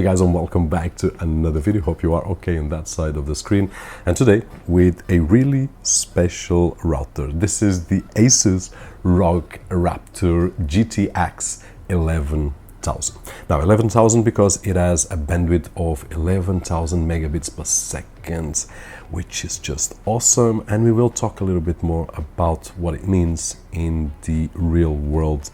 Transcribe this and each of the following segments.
Hey guys, and welcome back to another video. Hope you are okay on that side of the screen, and today with a really special router. This is the ASUS ROG Rapture GTX 11,000. Now 11,000 because it has a bandwidth of 11,000 megabits per second, which is just awesome, and we will talk a little bit more about what it means in the real world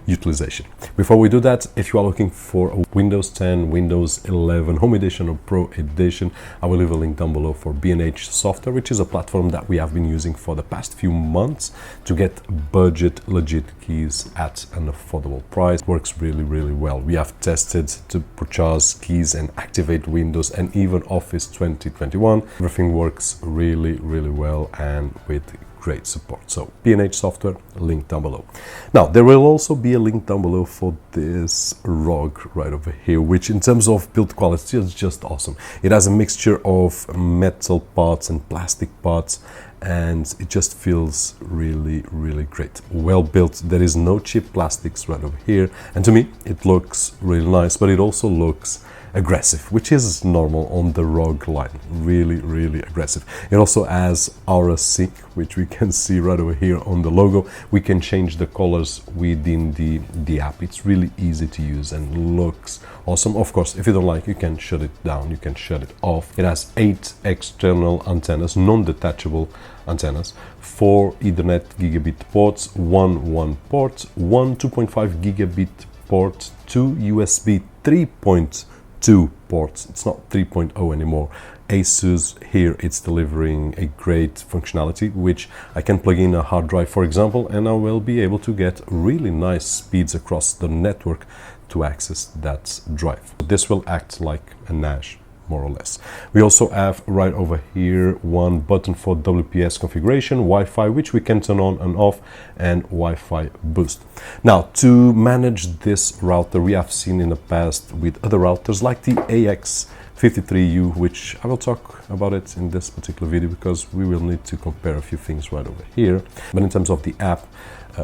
utilization. Before we do that, if you are looking for a Windows 10, Windows 11 Home Edition or Pro Edition, I will leave a link down below for B&H Software, which is a platform that we have been using for the past few months to get budget legit keys at an affordable price. It works really well. We have tested to purchase keys and activate Windows and even Office 2021. Everything works really well and with great support. So B&H Software, link down below. Now there will also be a link down below for this ROG right over here, which in terms of build quality is just awesome. It has a mixture of metal parts and plastic parts, and it just feels really great. Well built. There is no cheap plastics right over here, and to me it looks really nice, but it also looks aggressive, which is normal on the ROG line. Really aggressive. It also has Aura Sync, which we can see right over here on the logo. We can change the colors within the app. It's really easy to use and looks awesome. Of course, if you don't like, you can shut it down, you can shut it off. It has 8 external antennas, non-detachable antennas, 4 Ethernet gigabit ports, 1 WAN port, 1 2.5 gigabit port, 2 USB 3.2 ports. It's not 3.0 anymore. ASUS here, it's delivering a great functionality, which I can plug in a hard drive, for example, and I will be able to get really nice speeds across the network to access that drive. This will act like a NAS, more or less. We also have right over here one button for WPS configuration, Wi-Fi, which we can turn on and off, and Wi-Fi boost. Now, to manage this router, we have seen in the past with other routers like the AX53U, which I will talk about it in this particular video because we will need to compare a few things right over here. But in terms of the app,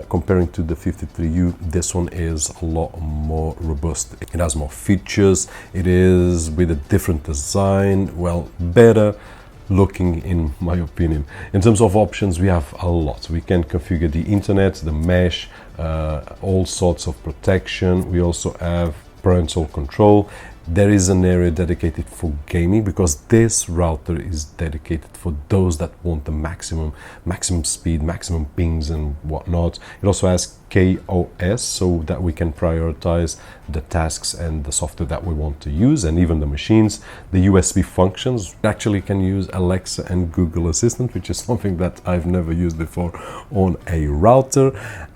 comparing to the 53U, this one is a lot more robust. It has more features. It is with a different design, well, better looking in my opinion. In terms of options, we have a lot. We can configure the internet, the mesh, all sorts of protection. We also have parental control. There is an area dedicated for gaming because this router is dedicated for those that want the maximum speed, maximum pings and whatnot. It also has KOS, so that we can prioritize the tasks and the software that we want to use, and even the machines. The USB functions actually can use Alexa and Google Assistant, which is something that I've never used before on a router,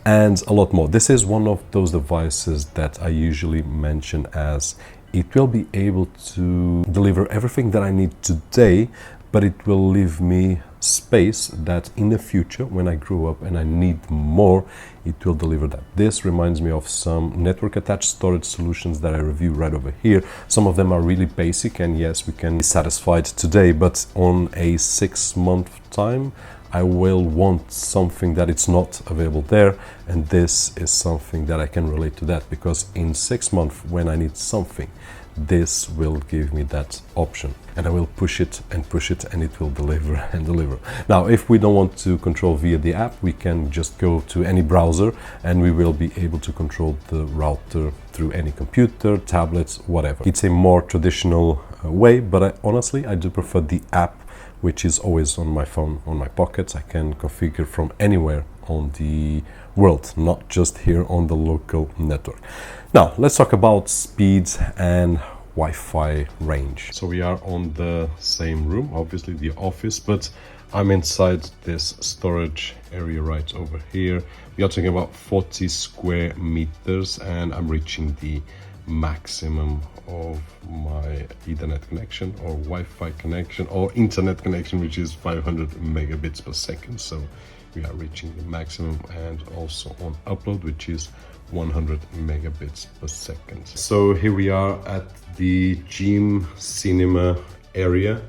and a lot more. This is one of those devices that I usually mention as it will be able to deliver everything that I need today, but it will leave me space that in the future, when I grow up and I need more, it will deliver that. This reminds me of some network attached storage solutions that I review right over here. Some of them are really basic, and yes, we can be satisfied today, but on a 6-month time, I will want something that it's not available there, and this is something that I can relate to that, because in 6 months when I need something, this will give me that option, and I will push it and it will deliver and deliver. Now, if we don't want to control via the app, we can just go to any browser and we will be able to control the router through any computer, tablets, whatever. It's a more traditional way, but honestly I do prefer the app, which is always on my phone, on my pockets. I can configure from anywhere on the world, not just here on the local network. Now, let's talk about speeds and Wi-Fi range. So we are on the same room, obviously the office, but I'm inside this storage area right over here. We are talking about 40 square meters, and I'm reaching the maximum of my Ethernet connection or Wi-Fi connection or internet connection, which is 500 megabits per second. So we are reaching the maximum, and also on upload, which is 100 megabits per second. So here we are at the gym cinema area,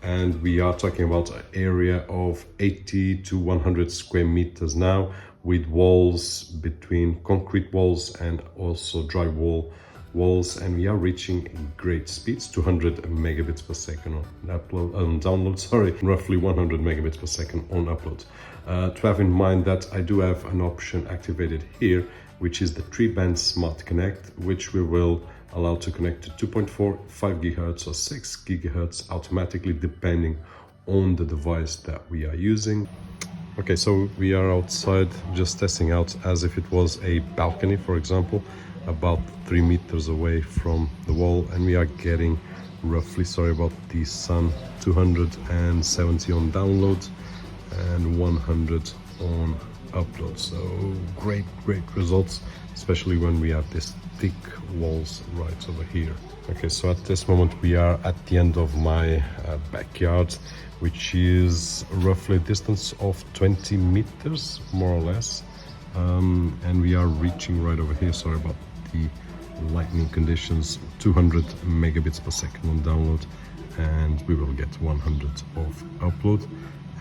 and we are talking about an area of 80 to 100 square meters now, with walls between concrete walls and also drywall walls, and we are reaching great speeds, 200 megabits per second on upload, download, sorry, roughly 100 megabits per second on upload. To have in mind that I do have an option activated here, which is the 3-band Smart Connect, which we will allow to connect to 2.4, 5 gigahertz or 6 gigahertz automatically, depending on the device that we are using. Okay, so we are outside just testing out as if it was a balcony, for example, about 3 meters away from the wall, and we are getting roughly, sorry about the sun, 270 on download and 100 on upload. So great results, especially when we have these thick walls right over here. Okay, so at this moment we are at the end of my backyard, which is roughly a distance of 20 meters more or less, and we are reaching right over here, sorry about the lightning conditions, 200 megabits per second on download, and we will get 100 of upload,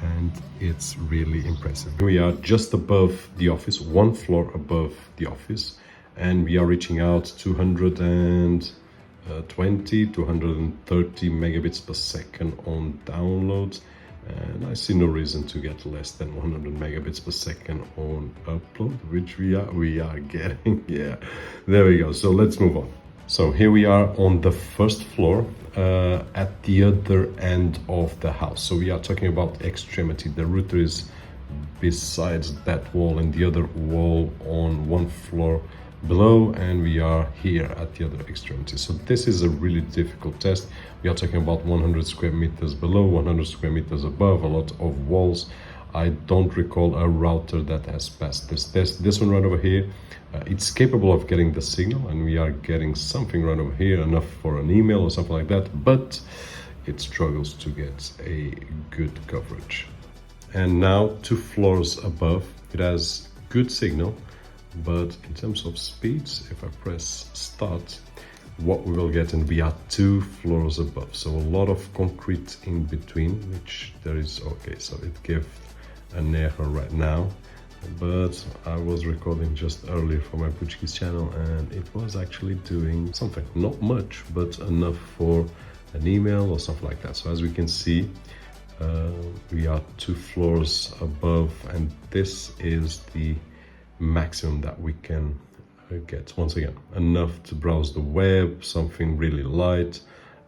and it's really impressive. We are just above the office, 1 floor above the office, and we are reaching out 220, 230 megabits per second on download, and I see no reason to get less than 100 megabits per second on upload, which we are getting. Yeah, there we go. So let's move on. So here we are on the first floor, at the other end of the house. So we are talking about extremity. The router is besides that wall and the other wall on 1 floor below, and we are here at the other extremity. So this is a really difficult test. We are talking about 100 square meters below, 100 square meters above, a lot of walls. I don't recall a router that has passed this test. This one right over here, it's capable of getting the signal, and we are getting something right over here, enough for an email or something like that, but it struggles to get a good coverage. And now 2 floors above, it has good signal, but in terms of speeds, if I press start, what we will get, and we are 2 floors above, so a lot of concrete in between, which there is. Okay, so it gave an error right now, but I was recording just earlier for my Portuguese channel, and it was actually doing something, not much, but enough for an email or something like that. So as we can see, we are 2 floors above, and this is the maximum that we can get. Once again, enough to browse the web, something really light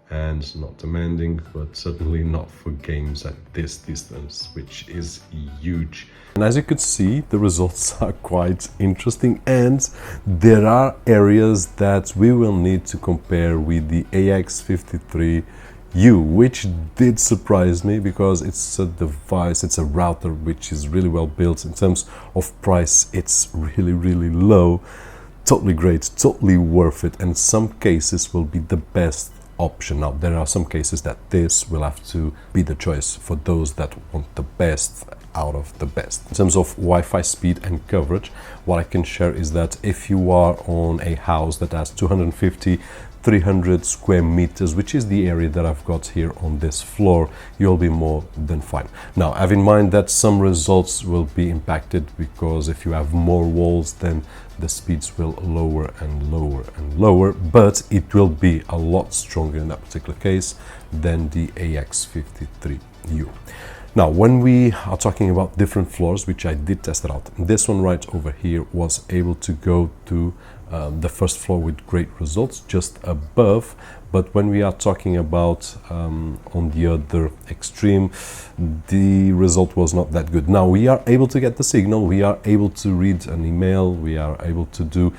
and not demanding, but certainly not for games at this distance, which is huge. And as you could see, the results are quite interesting, and there are areas that we will need to compare with the AX53U, which did surprise me, because it's a device, it's a router which is really well built. In terms of price, it's really low, totally great, totally worth it, and in some cases will be the best option. Now there are some cases that this will have to be the choice for those that want the best out of the best. In terms of Wi-Fi speed and coverage, what I can share is that if you are on a house that has 250 300 square meters, which is the area that I've got here on this floor, you'll be more than fine. Now have in mind that some results will be impacted, because if you have more walls, then the speeds will lower and lower, but it will be a lot stronger in that particular case than the AX53U. Now, when we are talking about different floors, which I did test it out, this one right over here was able to go to the first floor with great results, just above. But when we are talking about on the other extreme, the result was not that good. Now we are able to get the signal, we are able to read an email, we are able to do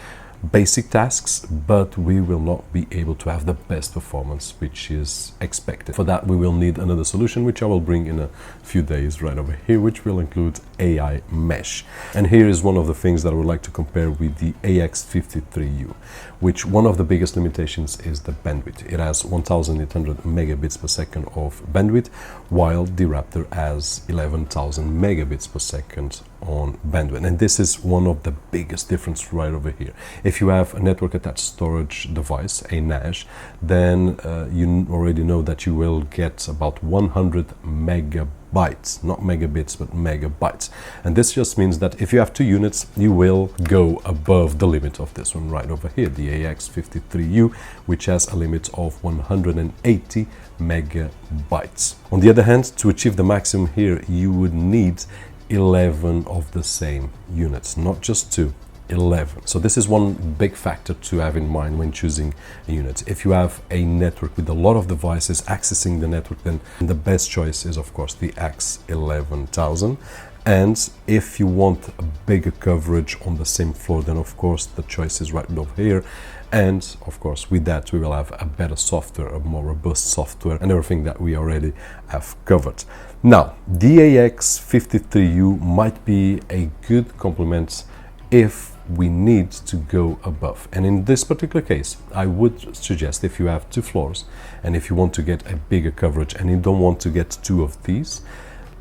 basic tasks, but we will not be able to have the best performance which is expected. For that we will need another solution, which I will bring in a few days right over here, which will include AI mesh. And here is one of the things that I would like to compare with the AX53U, which one of the biggest limitations is the bandwidth. It has 1800 megabits per second of bandwidth, while the Rapture has 11,000 megabits per second on bandwidth, and this is one of the biggest difference right over here. If you have a network attached storage device, a NAS, then you already know that you will get about 100 megabytes, not megabits but megabytes, and this just means that if you have 2 units, you will go above the limit of this one right over here, the AX53U, which has a limit of 180 megabytes. On the other hand, to achieve the maximum here, you would need 11 of the same units, not just 2, 11. So this is one big factor to have in mind when choosing a unit. If you have a network with a lot of devices accessing the network, then the best choice is of course the X11000. And if you want a bigger coverage on the same floor, then of course the choice is right over here. And of course with that we will have a better software, a more robust software, and everything that we already have covered. Now the AX53U might be a good complement if we need to go above, and in this particular case I would suggest, if you have 2 floors and if you want to get a bigger coverage and you don't want to get 2 of these,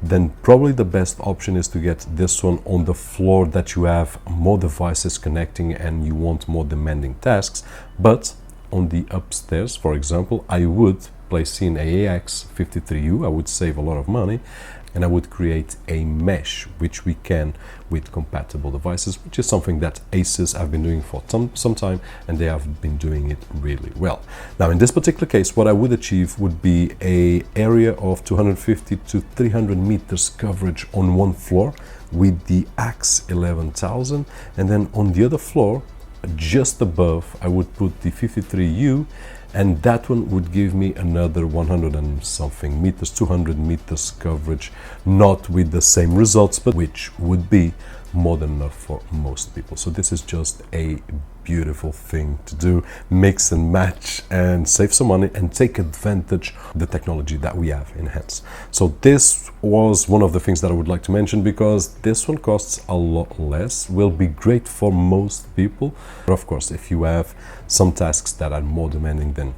then probably the best option is to get this one on the floor that you have more devices connecting and you want more demanding tasks. But on the upstairs, for example, I would place in a AX53U, I would save a lot of money, and I would create a mesh, which we can with compatible devices, which is something that ASUS have been doing for some time, and they have been doing it really well. Now in this particular case, what I would achieve would be a area of 250 to 300 meters coverage on one floor with the X11000, and then on the other floor just above I would put the 53U, and that one would give me another 100 and something meters, 200 meters coverage, not with the same results, but which would be more than enough for most people. So this is just a beautiful thing to do, mix and match and save some money and take advantage of the technology that we have in hands. So this was one of the things that I would like to mention, because this one costs a lot less, will be great for most people. But of course, if you have some tasks that are more demanding, then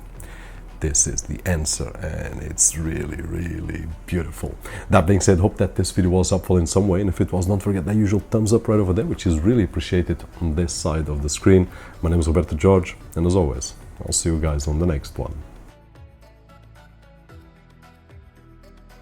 this is the answer, and it's really, really beautiful. That being said, hope that this video was helpful in some way, and if it was, don't forget that usual thumbs up right over there, which is really appreciated on this side of the screen. My name is Roberto, and as always, I'll see you guys on the next one.